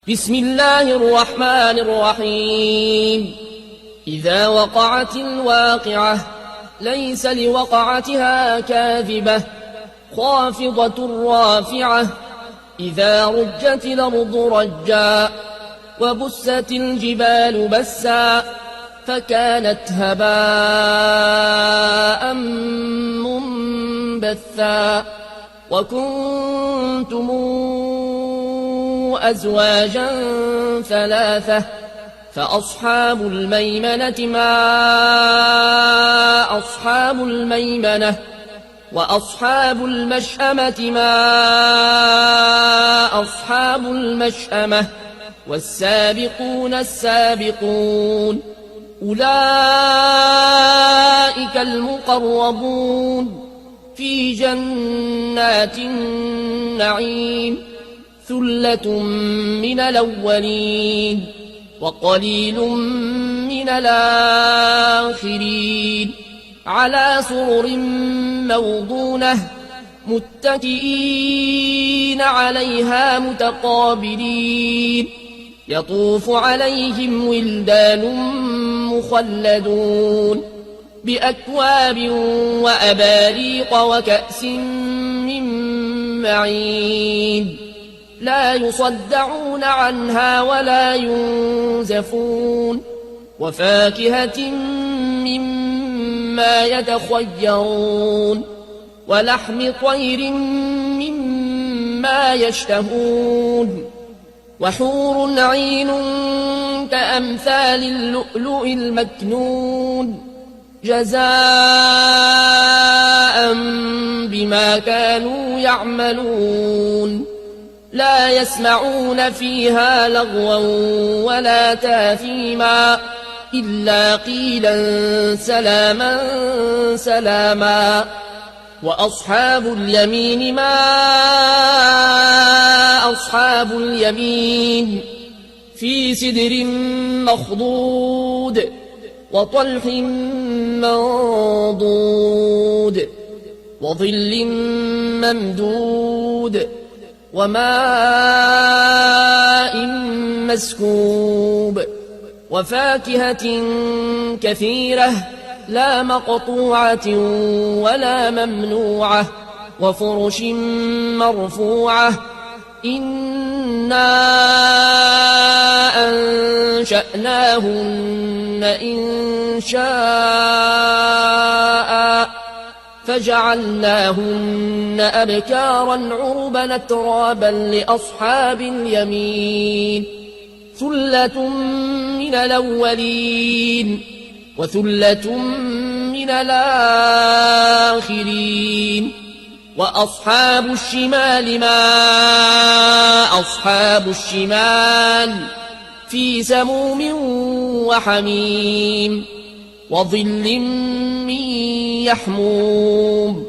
بسم الله الرحمن الرحيم. إذا وقعت الواقعة ليس لوقعتها كاذبة خافضة رافعة. إذا رجت الأرض رجا وبست الجبال بسا فكانت هباء منبثا. وكنتم أزواجا ثلاثة فأصحاب الميمنة ما أصحاب الميمنة وأصحاب المشأمة ما أصحاب المشأمة والسابقون السابقون أولئك المقربون في جنات النعيم. ثلة من الأولين وقليل من الآخرين على سرر موضونة متكئين عليها متقابلين. يطوف عليهم ولدان مخلدون بأكواب وأباريق وكأس من معين لا يصدعون عنها ولا ينزفون. وفاكهة مما يتخيرون ولحم طير مما يشتهون. وحور عين كأمثال اللؤلؤ المكنون جزاء بما كانوا يعملون. لا يسمعون فيها لغوا ولا تاثيما إلا قيلا سلاما سلاما. وأصحاب اليمين ما أصحاب اليمين في سدر مخضود وطلح منضود وظل ممدود وماء مسكوب وفاكهة كثيرة لا مقطوعة ولا ممنوعة وفرش مرفوعة. إنا أنشأناهن إنشاء فجعلناهن أبكارا عربا أترابا لأصحاب اليمين. ثلة من الأولين وثلة من الآخرين. وأصحاب الشمال ما أصحاب الشمال في سموم وحميم وظل من يحموم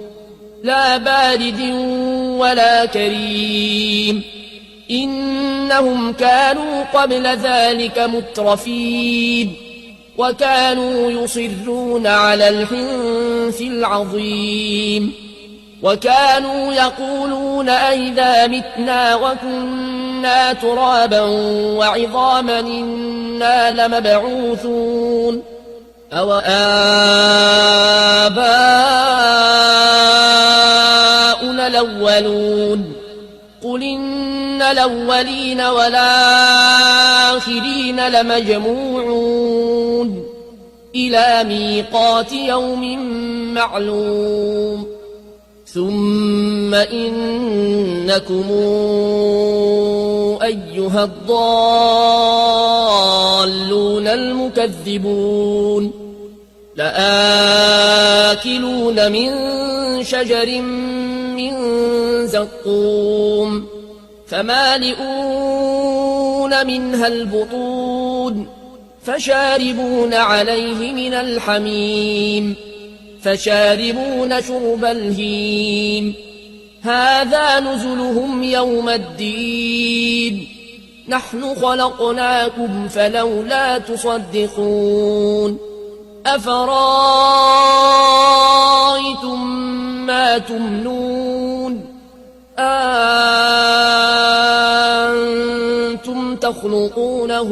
لا بارد ولا كريم. إنهم كانوا قبل ذلك مترفين وكانوا يصرون على الحنث العظيم. وكانوا يقولون أئذا متنا وكنا ترابا وعظاما إنا لمبعوثون أو آباؤنا الأولون. قل إن الأولين والآخرين لمجموعون إلى ميقات يوم معلوم. ثم إنكم أيها الضالون المكذبون لآكلون من شجر من زقوم فمالئون منها البطون فشاربون عليه من الحميم فشاربون شرب الهيم. هذا نزلهم يوم الدين نحن خلقناكم فلولا تصدقون. أفرأيتم ما تمنون تخلقونه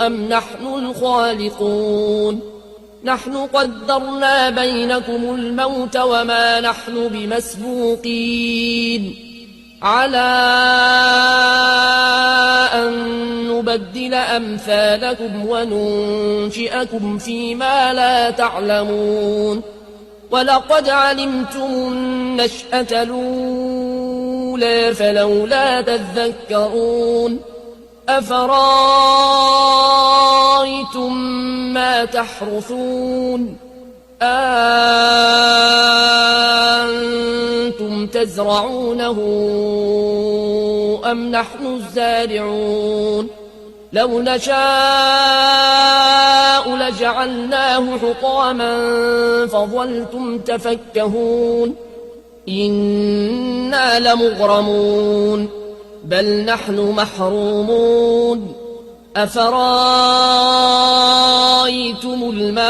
أم نحن الخالقون نحن قدرنا بينكم الموت وما نحن بمسبوقين على أن نبدل أمثالكم وننشئكم فيما لا تعلمون ولقد علمتم النشأة الأولى فلولا تذكرون أفرأيتم ما تحرثون أأنتم تزرعونه أم نحن الزارعون لو نشاء لجعلناه حطاما فظلتم تفكهون إنا لمغرمون بل نحن محرومون أفرأيتم الماء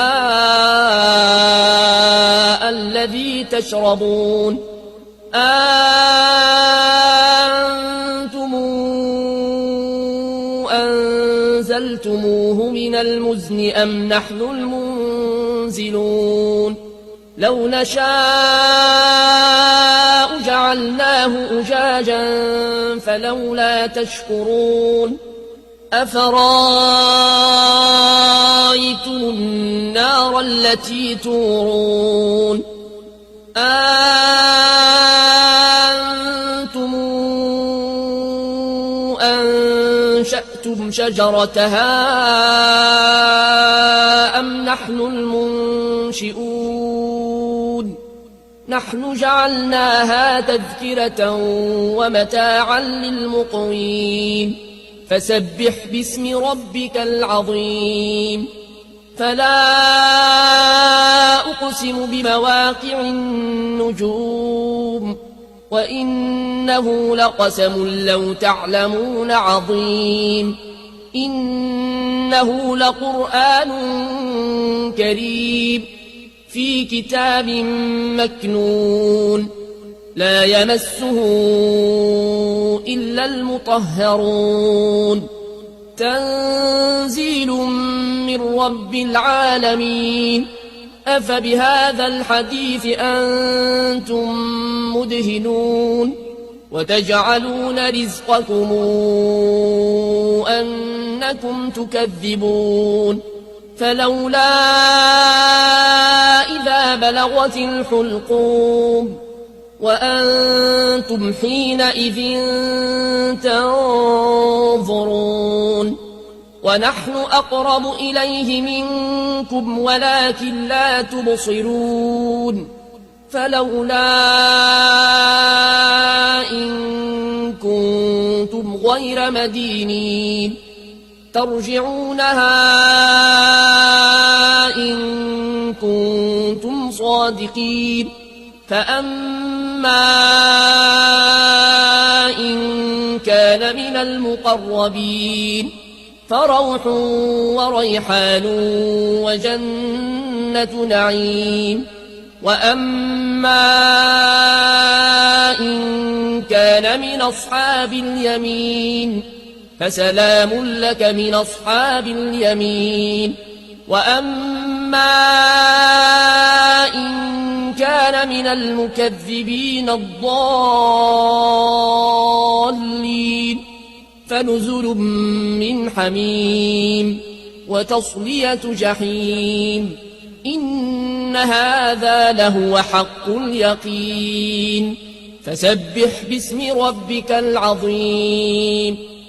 الذي تشربون أنتم أنزلتموه من المزن أم نحن المنزلون لو نشاء جعلناه أجاجا فلولا تشكرون أفرأيتم النار التي تورون أنتم أنشأتم شجرتها أم نحن المنشئون نحن جعلناها تذكرة ومتاعا للمقوين فسبح باسم ربك العظيم فلا أقسم بمواقع النجوم وإنه لقسم لو تعلمون عظيم إنه لقرآن كريم في كتاب مكنون لا يمسه إلا المطهرون تنزيل من رب العالمين أفبهذا الحديث أنتم مدهنون وتجعلون رزقكم أنكم تكذبون فلولا إذا بلغت الحلقوم وأنتم حينئذ تنظرون ونحن أقرب إليه منكم ولكن لا تبصرون فلولا إن كنتم غير مدينين ترجعونها إن كنتم صادقين فأما إن كان من المقربين فروح وريحان وجنة نعيم وأما إن كان من أصحاب اليمين فسلام لك من أصحاب اليمين وأما إن كان من المكذبين الضالين فنزل من حميم وتصلية جحيم إن هذا لهو حق اليقين فسبح باسم ربك العظيم